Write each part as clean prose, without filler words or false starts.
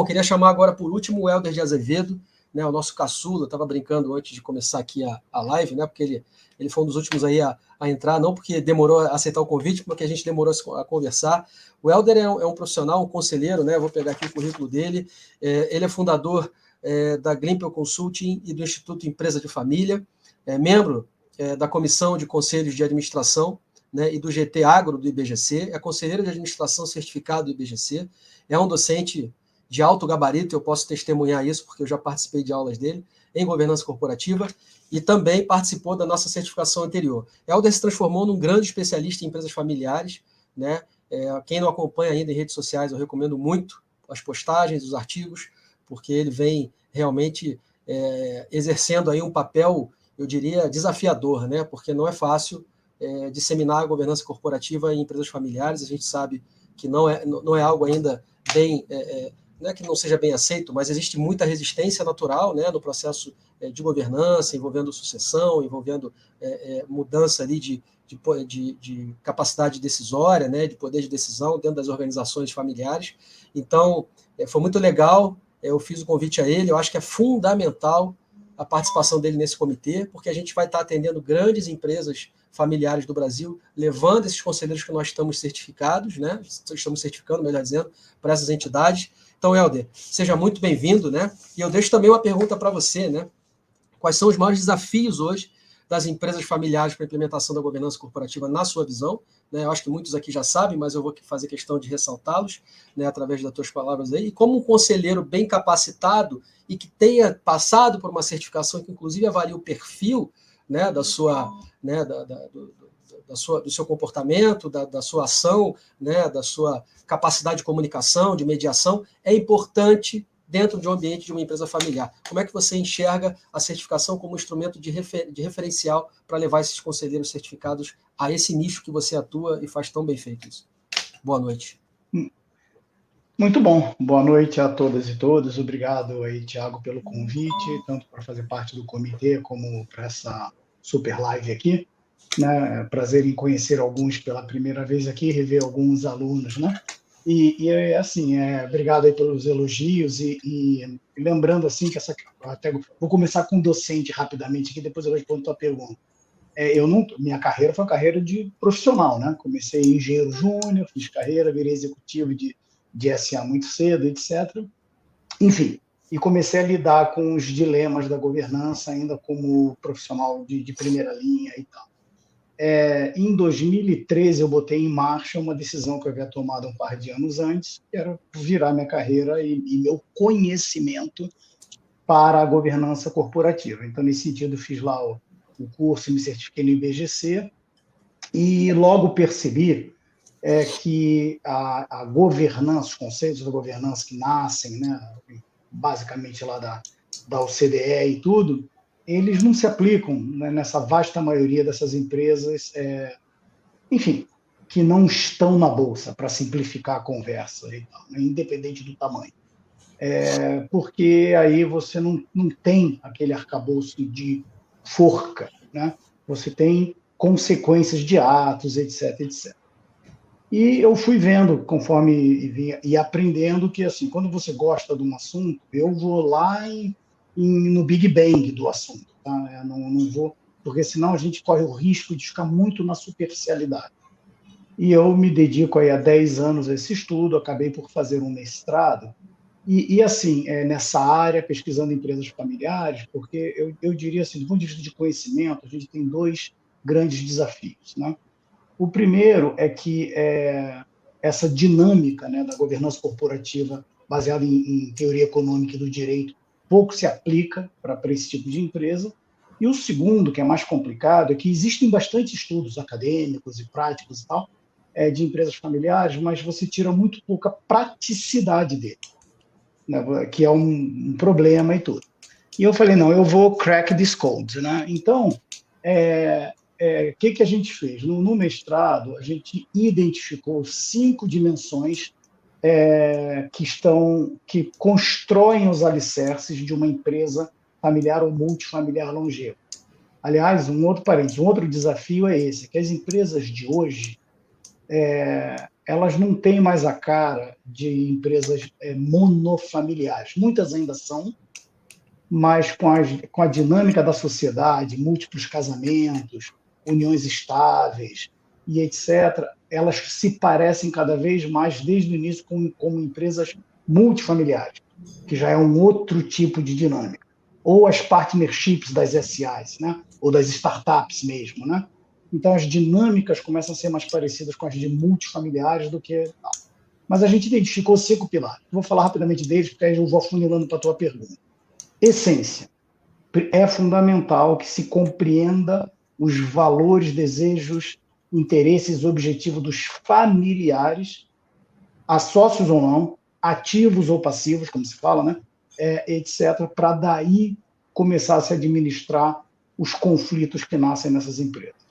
Bom, queria chamar agora por último o Helder de Azevedo, né, o nosso caçula. Eu estava brincando antes de começar aqui a live, né, porque ele foi um dos últimos aí a entrar, não porque demorou a aceitar o convite, mas porque a gente demorou a conversar. O Helder é um profissional, um conselheiro, né, vou pegar aqui o currículo dele. Ele é fundador da Glimpel Consulting e do Instituto Empresa de Família, membro da Comissão de Conselhos de Administração, né, e do GT Agro do IBGC, é conselheiro de administração certificado do IBGC, é um docente de alto gabarito, eu posso testemunhar isso, porque eu já participei de aulas dele, em governança corporativa, e também participou da nossa certificação anterior. Helder se transformou num grande especialista em empresas familiares, né? Quem não acompanha ainda em redes sociais, eu recomendo muito as postagens, os artigos, porque ele vem realmente exercendo aí um papel, eu diria, desafiador, né? Porque não é fácil disseminar a governança corporativa em empresas familiares. A gente sabe que não é algo ainda bem... não é que não seja bem aceito, mas existe muita resistência natural, né, no processo de governança, envolvendo sucessão, envolvendo mudança ali de capacidade decisória, né, de poder de decisão dentro das organizações familiares. Então, foi muito legal, eu fiz o convite a ele, eu acho que é fundamental a participação dele nesse comitê, porque a gente vai estar atendendo grandes empresas familiares do Brasil, levando esses conselheiros que nós estamos certificados, né, estamos certificando, melhor dizendo, para essas entidades. Então, Helder, seja muito bem-vindo, né? E eu deixo também uma pergunta para você, né? Quais são os maiores desafios hoje das empresas familiares para a implementação da governança corporativa na sua visão? Né? Eu acho que muitos aqui já sabem, mas eu vou fazer questão de ressaltá-los, né, através das tuas palavras aí. E como um conselheiro bem capacitado e que tenha passado por uma certificação que, inclusive, avalia o perfil, né, da sua, né, do seu comportamento, da sua ação, né, da sua capacidade de comunicação, de mediação, é importante dentro de um ambiente de uma empresa familiar. Como é que você enxerga a certificação como um instrumento de referencial para levar esses conselheiros certificados a esse nicho que você atua e faz tão bem feito isso? Boa noite. Muito bom. Boa noite a todas e todos. Obrigado aí, Thiago, pelo convite, tanto para fazer parte do comitê como para essa super live aqui. Né? Prazer em conhecer alguns pela primeira vez aqui, rever alguns alunos, né? Assim, obrigado aí pelos elogios e lembrando assim que até vou começar com um docente rapidamente aqui, depois eu respondo a tua pergunta. Minha carreira foi uma carreira de profissional, né? Comecei engenheiro júnior, fiz carreira, virei executivo de SA muito cedo, etc. Enfim, e comecei a lidar com os dilemas da governança ainda como profissional de primeira linha e tal. Em 2013, eu botei em marcha uma decisão que eu havia tomado um par de anos antes, que era virar minha carreira e meu conhecimento para a governança corporativa. Então, nesse sentido, fiz lá o curso, me certifiquei no IBGC e logo percebi que a governança, os conceitos da governança que nascem, né, basicamente lá da OCDE e tudo, eles não se aplicam, né, nessa vasta maioria dessas empresas, enfim, que não estão na Bolsa, para simplificar a conversa, e tal, né, independente do tamanho. Porque aí você não tem aquele arcabouço de forca, né? Você tem consequências de atos, etc, etc. E eu fui vendo, conforme ia aprendendo, que assim, quando você gosta de um assunto, eu vou lá no Big Bang do assunto. Tá? Eu não vou, porque senão a gente corre o risco de ficar muito na superficialidade. E eu me dedico aí há 10 anos a esse estudo, acabei por fazer um mestrado, assim, nessa área, pesquisando empresas familiares, porque eu diria assim, do ponto de vista de conhecimento, a gente tem dois grandes desafios, né? O primeiro é que essa dinâmica, né, da governança corporativa baseada em teoria econômica e do direito pouco se aplica para esse tipo de empresa. E o segundo, que é mais complicado, é que existem bastante estudos acadêmicos e práticos e tal, de empresas familiares, mas você tira muito pouca praticidade dele, né, que é um problema e tudo. E eu falei, não, eu vou crack this code, né? Então, que a gente fez? No mestrado, a gente identificou 5 dimensões que constroem os alicerces de uma empresa familiar ou multifamiliar longeva. Aliás, um outro desafio é esse, que as empresas de hoje elas não têm mais a cara de empresas monofamiliares. Muitas ainda são, mas com a dinâmica da sociedade, múltiplos casamentos, uniões estáveis e etc., elas se parecem cada vez mais, desde o início, como empresas multifamiliares, que já é um outro tipo de dinâmica. Ou as partnerships das SAs, né? Ou das startups mesmo. Né? Então, as dinâmicas começam a ser mais parecidas com as de multifamiliares do que... Mas a gente identificou 5 pilares. Vou falar rapidamente deles, porque aí eu vou afunilando para a tua pergunta. Essência. É fundamental que se compreenda os valores, desejos, interesses, objetivos dos familiares, a sócios ou não, ativos ou passivos, como se fala, né? Etc., para daí começar a se administrar os conflitos que nascem nessas empresas.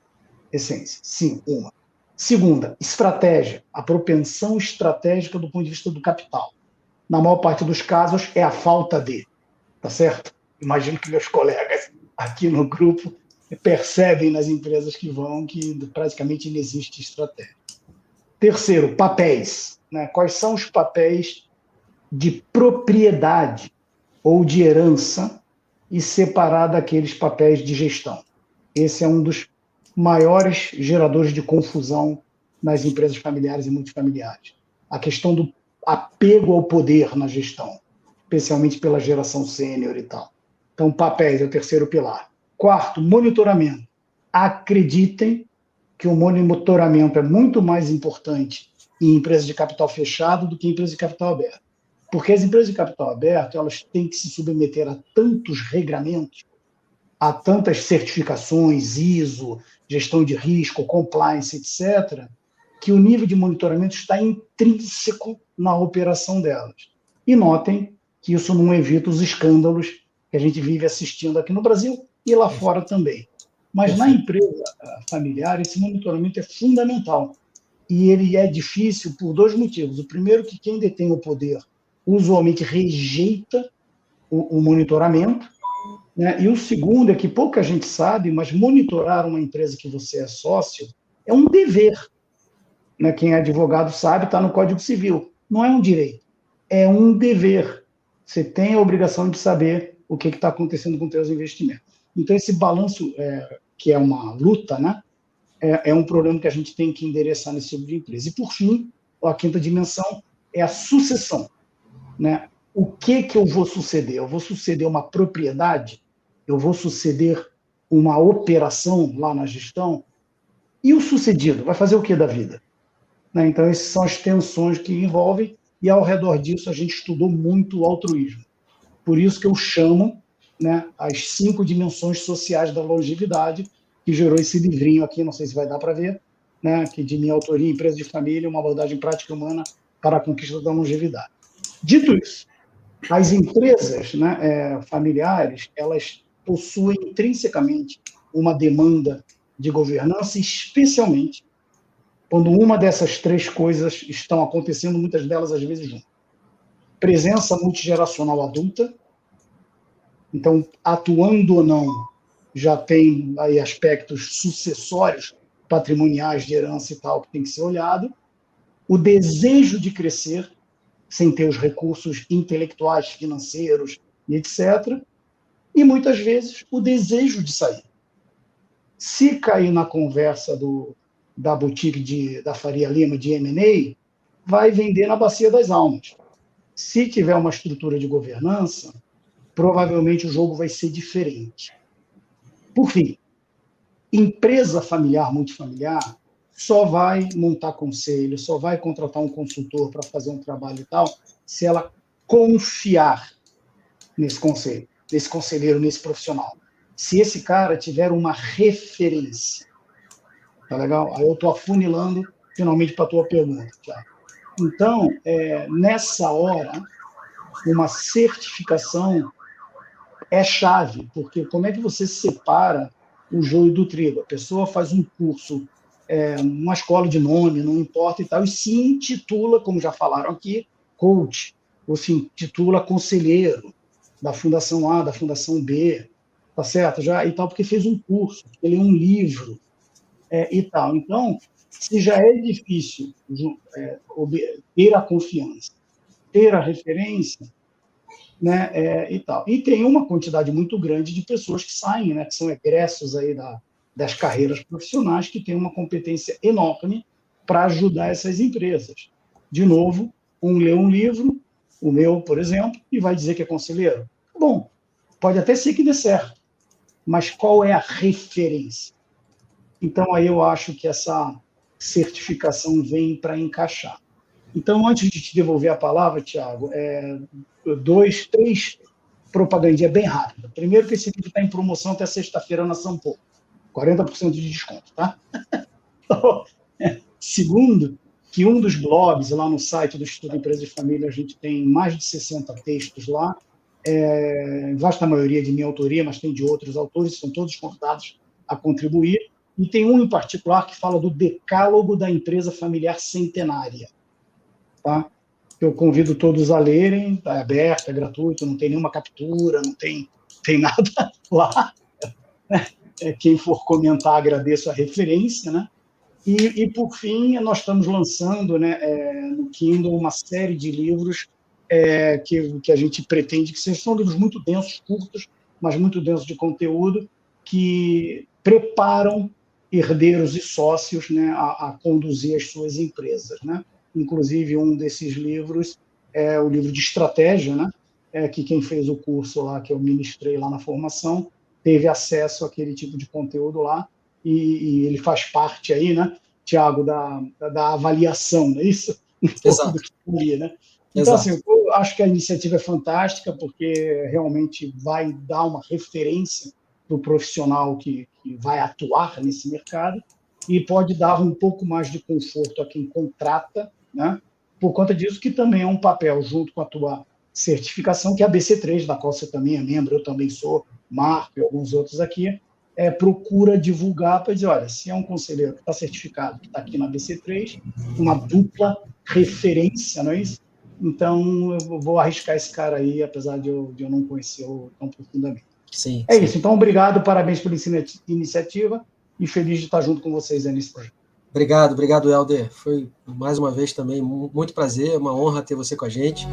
Essência, sim, uma. Segunda, estratégia, a propensão estratégica do ponto de vista do capital. Na maior parte dos casos, é a falta de, tá certo? Imagino que meus colegas aqui no grupo percebem nas empresas que vão que praticamente não existe estratégia. Terceiro, papéis. Né? Quais são os papéis de propriedade ou de herança e separar daqueles papéis de gestão? Esse é um dos maiores geradores de confusão nas empresas familiares e multifamiliares. A questão do apego ao poder na gestão, especialmente pela geração sênior e tal. Então, papéis é o terceiro pilar. Quarto, monitoramento. Acreditem que o monitoramento é muito mais importante em empresas de capital fechado do que em empresas de capital aberto. Porque as empresas de capital aberto, elas têm que se submeter a tantos regramentos, a tantas certificações, ISO, gestão de risco, compliance, etc., que o nível de monitoramento está intrínseco na operação delas. E notem que isso não evita os escândalos que a gente vive assistindo aqui no Brasil e lá fora também. Mas na empresa familiar, esse monitoramento é fundamental. E ele é difícil por 2 motivos. O primeiro, que quem detém o poder usualmente rejeita o monitoramento, né? E o segundo é que pouca gente sabe, mas monitorar uma empresa que você é sócio é um dever. Né? Quem é advogado sabe, está no Código Civil. Não é um direito, é um dever. Você tem a obrigação de saber o que está acontecendo com os seus investimentos. Então, esse balanço, que é uma luta, né? É um problema que a gente tem que endereçar nesse tipo de empresa. E, por fim, a quinta dimensão é a sucessão. Né? O que eu vou suceder? Eu vou suceder uma propriedade? Eu vou suceder uma operação lá na gestão? E o sucedido? Vai fazer o que da vida? Né? Então, essas são as tensões que envolvem, e ao redor disso a gente estudou muito o altruísmo. Por isso que eu chamo, né, as 5 dimensões sociais da longevidade, que gerou esse livrinho aqui, não sei se vai dar para ver, né, que de minha autoria, Empresa de Família, uma abordagem prática e humana para a conquista da longevidade. Dito isso, as empresas, né, familiares, elas possuem intrinsecamente uma demanda de governança, especialmente quando uma dessas 3 coisas estão acontecendo, muitas delas às vezes juntas. Presença multigeracional adulta, então, atuando ou não, já tem aí aspectos sucessórios, patrimoniais, de herança e tal, que tem que ser olhado. O desejo de crescer, sem ter os recursos intelectuais, financeiros e etc. E, muitas vezes, o desejo de sair. Se cair na conversa da boutique da Faria Lima, de M&A, vai vender na bacia das almas. Se tiver uma estrutura de governança, provavelmente o jogo vai ser diferente. Por fim, empresa familiar, multifamiliar, só vai montar conselho, só vai contratar um consultor para fazer um trabalho e tal, se ela confiar nesse conselho, nesse conselheiro, nesse profissional. Se esse cara tiver uma referência. Tá legal? Aí eu estou afunilando finalmente para a tua pergunta, Thiago. Então, nessa hora, uma certificação é chave, porque como é que você separa o joio do trigo? A pessoa faz um curso, uma escola de nome, não importa e tal, e se intitula, como já falaram aqui, coach, ou se intitula conselheiro da Fundação A, da Fundação B, tá certo? Já, e tal, porque fez um curso, ele leu um livro e tal. Então, Se já é difícil ter a confiança, ter a referência, né, e tal. E tem uma quantidade muito grande de pessoas que saem, né, que são egressos aí das carreiras profissionais, que têm uma competência enorme para ajudar essas empresas. De novo, lê um livro, o meu, por exemplo, e vai dizer que é conselheiro. Bom, pode até ser que dê certo, mas qual é a referência? Então, aí eu acho que essa certificação vem para encaixar. Então, antes de te devolver a palavra, Tiago, 2, 3 propagandinha bem rápida. Primeiro, que esse livro está em promoção até sexta-feira na São Paulo. 40% de desconto, tá? Segundo, que um dos blogs lá no site do Instituto Empresa e Família, a gente tem mais de 60 textos lá, vasta maioria de minha autoria, mas tem de outros autores, são todos convidados a contribuir. E tem um em particular que fala do decálogo da empresa familiar centenária. Tá? Eu convido todos a lerem, está aberto, é gratuito, não tem nenhuma captura, não tem nada lá. Quem for comentar, agradeço a referência, né? E por fim, nós estamos lançando, né, no Kindle uma série de livros que a gente pretende que sejam livros muito densos, curtos, mas muito densos de conteúdo, que preparam herdeiros e sócios, né, a conduzir as suas empresas, né? Inclusive, um desses livros é o livro de estratégia, né? Que quem fez o curso lá, que eu ministrei lá na formação, teve acesso àquele tipo de conteúdo lá, e ele faz parte aí, né, Tiago, da avaliação, não é isso? Exato. Do que li, né? Então, Exato. assim, eu acho que a iniciativa é fantástica, porque realmente vai dar uma referência para o profissional que vai atuar nesse mercado, e pode dar um pouco mais de conforto a quem contrata, né? Por conta disso, que também é um papel, junto com a tua certificação, que é a BC3, da qual você também é membro, eu também sou, Marco e alguns outros aqui, procura divulgar para dizer, olha, se é um conselheiro que está certificado, que está aqui na BC3, uma dupla referência, não é isso? Então, eu vou arriscar esse cara aí, apesar de eu não conhecê-lo tão profundamente. Sim, sim. Isso. Então, obrigado, parabéns pela iniciativa e feliz de estar junto com vocês aí nesse projeto. Obrigado, Helder. Foi, mais uma vez, também muito prazer, uma honra ter você com a gente.